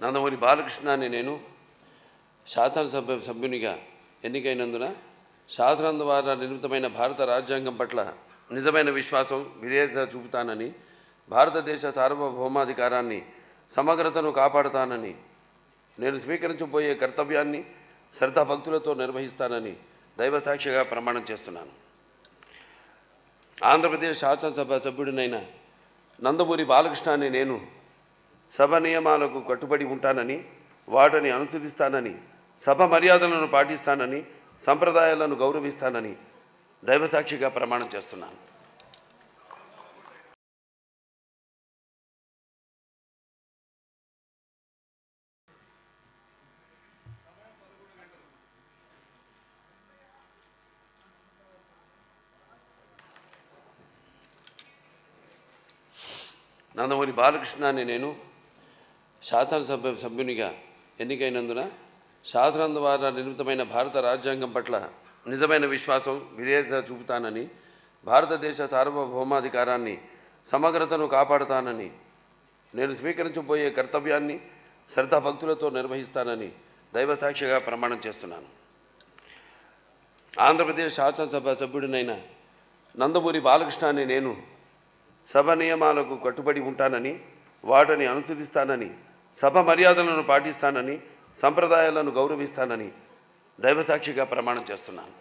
నందమూరి బాలకృష్ణ అనే నేను శాసనసభ సభ్యునిగా ఎన్నికైనందున శాసనం ద్వారా నిర్మితమైన భారత రాజ్యాంగం పట్ల నిజమైన విశ్వాసం విధేయత చూపుతానని, భారతదేశ సార్వభౌమాధికారాన్ని సమగ్రతను కాపాడుతానని, నేను స్వీకరించబోయే కర్తవ్యాన్ని శ్రద్ధాభక్తులతో నిర్వహిస్తానని దైవసాక్షిగా ప్రమాణం చేస్తున్నాను. ఆంధ్రప్రదేశ్ శాసనసభ సభ్యుడినైన నందమూరి బాలకృష్ణ అనే నేను సభ నియమాలకు కట్టుబడి ఉంటానని, వాటిని అనుసరిస్తానని, సభ మర్యాదలను పాటిస్తానని, సంప్రదాయాలను గౌరవిస్తానని దైవసాక్షిగా ప్రమాణం చేస్తున్నాను. నందమూరి బాలకృష్ణ అనే నేను శాసనసభ సభ్యునిగా ఎన్నికైనందున శాసనం ద్వారా నిర్మితమైన భారత రాజ్యాంగం పట్ల నిజమైన విశ్వాసం విధేయత చూపుతానని, భారతదేశ సార్వభౌమాధికారాన్ని సమగ్రతను కాపాడుతానని, నేను స్వీకరించబోయే కర్తవ్యాన్ని శ్రద్ధాభక్తులతో నిర్వహిస్తానని దైవసాక్షిగా ప్రమాణం చేస్తున్నాను. ఆంధ్రప్రదేశ్ శాసనసభ సభ్యుడినైన నందమూరి బాలకృష్ణ అనే నేను సభ నియమాలకు కట్టుబడి ఉంటానని, వాటిని అనుసరిస్తానని, సభ మర్యాదలను పాటిస్తానని, సంప్రదాయాలను గౌరవిస్తానని దైవసాక్షిగా ప్రమాణం చేస్తున్నాను.